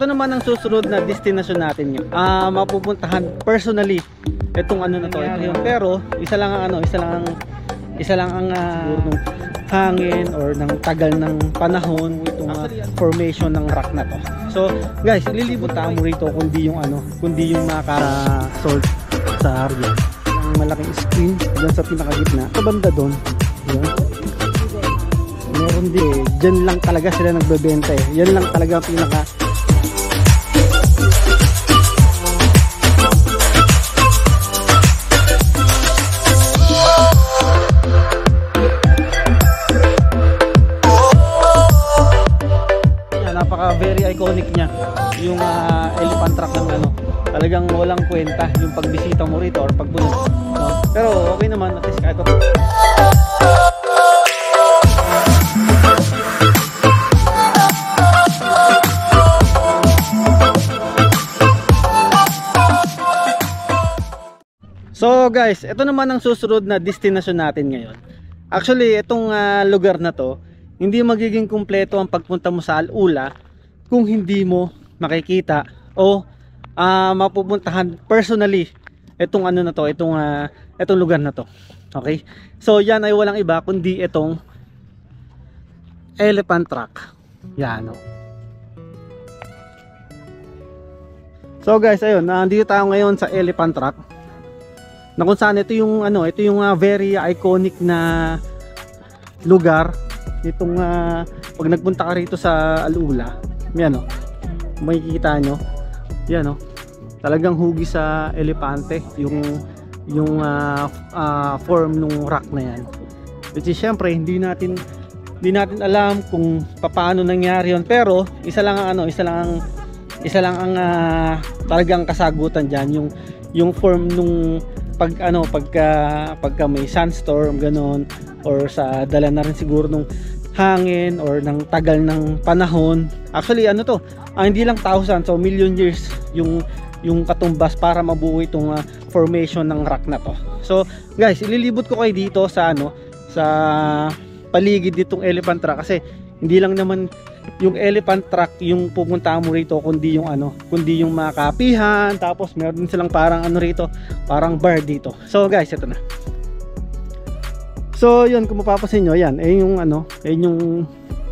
Ito naman ang susunod na destination natin yun. Mapupuntahan personally itong ano na to, ito yung, pero isa lang ang siguro nung hangin or ng tagal ng panahon itong formation ng rock na to. So guys, ililibot tayo mo rito kundi yung maka-salt sa area. Ang malaking screen diyan sa pinakagitna, sa banda doon. Yan. Meron din diyan lang talaga sila nagbebenta eh. Yan lang talaga ang pinaka very iconic niya yung elephant track ng ano, talagang walang kwenta yung pagbisita mo rito or pagbunod, no? Pero okay naman, at least kahit ako. So guys, ito naman ang susunod na destination natin ngayon. Actually itong lugar na to, hindi magiging kumpleto ang pagpunta mo sa Al-Ula kung hindi mo makikita o mapupuntahan personally itong ano na to, itong lugar na to. Okay? So yan ay walang iba kundi itong elephant track. Yan, no? So guys, ayun, nandito tayo ngayon sa elephant track. Na kung saan ito yung very iconic na lugar. Itong pag nagpunta ka rito sa Al-Ula, yan o, makikita nyo, yan o, talagang hugi sa elepante yung form ng rock na yan, which is syempre hindi natin alam kung paano nangyari yon, pero isa lang ang talagang kasagutan diyan, yung form nung pagka may sandstorm ganon, or sa dala na rin siguro nung hangin or ng tagal ng panahon. Actually ano to, hindi lang thousand, so million years yung katumbas para mabuo itong formation ng rock na to. So guys, ililibot ko kayo dito sa sa paligid nitong elephant track, kasi hindi lang naman yung elephant track yung pupuntahan mo rito kundi yung mga kapihan, tapos meron din silang parang rito, parang bar dito. So guys, ito na. So yun, kung mapapansin nyo, yan ay yung yung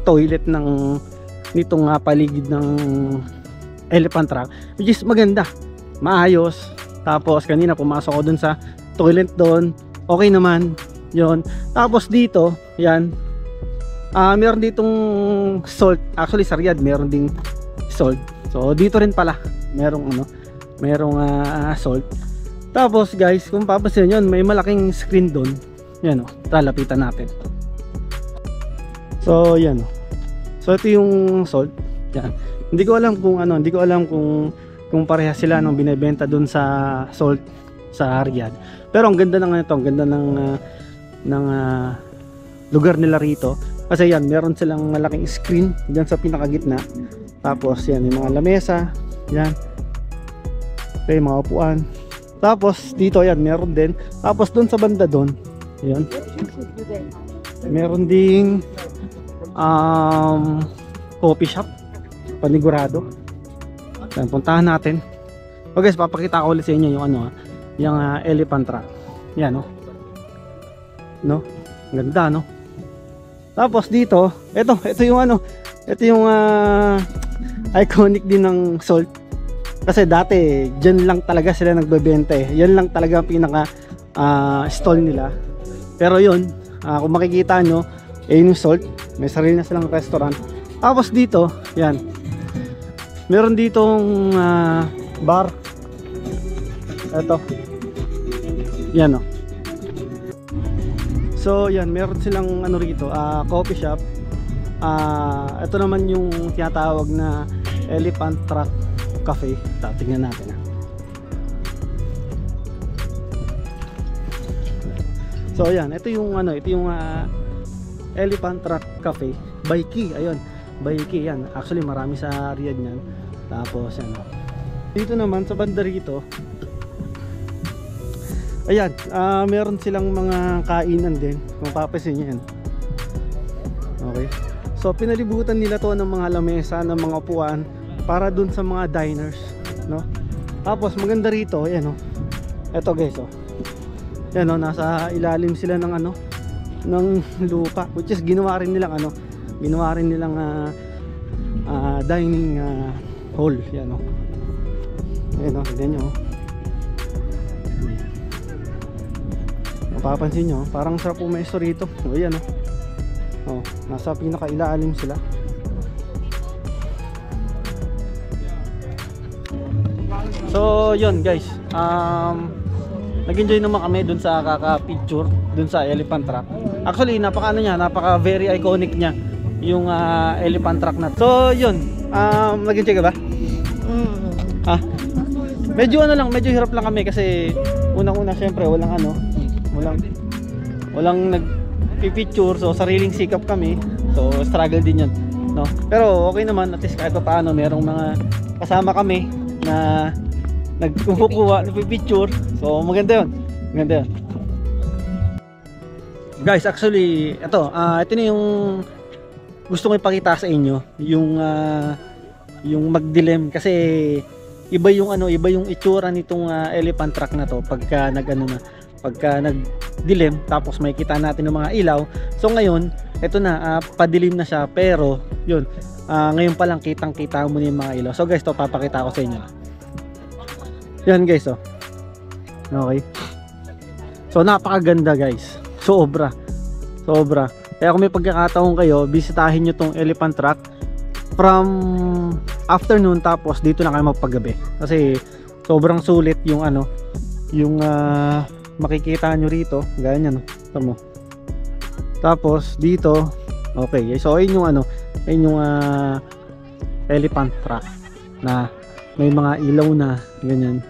toilet nitong paligid ng elephant track, which is maganda, maayos. Tapos kanina pumasok ako dun sa toilet doon, okay naman yun. Tapos dito, yan, meron ditong salt. Actually sa Riyadh meron ding salt, so dito rin pala merong salt. Tapos guys, kung mapapansin nyo, may malaking screen doon. Yan o, lalapitan natin. So yan o. So ito yung salt. Yan. Hindi ko alam kung parehas sila nung binebenta dun sa salt sa Riyadh. Pero ang ganda ng ito, ang ganda ng lugar nila rito. Kasi yan, meron silang malaking screen diyan sa pinakagitna. Tapos yan, yung mga lamesa, yan. Okay, mga upuan. Tapos dito yan, meron din. Tapos dun sa banda dun, yan, meron ding coffee shop, panigurado. Yan, puntahan natin. Okay guys, papakita ko ulit sa inyo yung elephant track. Yan no. Ganda no. Tapos dito, ito yung iconic din ng salt. Kasi dati diyan lang talaga sila nagbebenta eh. Yan lang talaga ang pinaka stall nila. Pero yun, kung makikita nyo, yung salt, may sarili na silang restaurant. Tapos dito, yan, meron ditong bar. Ito, yan o. So yan, meron silang rito, coffee shop. Ito naman yung tinatawag na elephant track cafe. Tingnan natin. So ayan, ito yung elephant track cafe by Key. Ayun, by Key yan. Actually marami sa Riyadh niyan. Tapos yan. Dito naman sa banda rito, ayan, meron silang mga kainan din. Kung papasin niyo yan. Okay. So pinalibutan nila to ng mga lamesa, ng mga upuan para dun sa mga diners, no? Tapos maganda rito, ayan oh. Eto guys oh. Yan oh, nasa ilalim sila ng ano, ng lupa, which is ginawa rin nilang ano, ginawa rin nilang dining hall. Yan oh. Ayan oh, tignan nyo oh. Mapapansin nyo, parang sarap pumesto rito. O yan oh. Oh, nasa pinakailalim sila. So yun guys, nag-enjoy naman kami dun sa kaka-picture dun sa elephant track. Actually napaka ano niya, napaka very iconic niya yung elephant track na. So yun, nag-enjoy ka ba? Ha? Medyo ano lang, medyo hirap lang kami kasi unang-una syempre walang ano, walang nagpi-picture, so sariling sikap kami. So struggle din yun, no? Pero okay naman, at least kahit pa paano merong mga kasama kami na nagkukuha, nagpi-picture. So maganda yun, maganda yun. Guys, actually ito na yung gusto ko ipakita sa inyo, yung magdilim, kasi iba yung ano, iba yung itsura nitong elephant track na to pagka pagka nagdilim, tapos makikita natin ng mga ilaw. So ngayon, ito na, padilim na siya, pero yun, ngayon pa lang kitang kita mo na yung mga ilaw. So guys, to papakita ko sa inyo. Yan guys oh. Okay. So napakaganda guys. Sobra. Kaya kung may pagkakataon kayo, bisitahin nyo tong elephant track from afternoon, tapos dito na kayo magpagabi. Kasi sobrang sulit yung ano, yung makikita nyo rito, ganyan, tamo. Tapos dito, okay, so ayun yung ano, ayun yung elephant track na may mga ilaw na ganyan.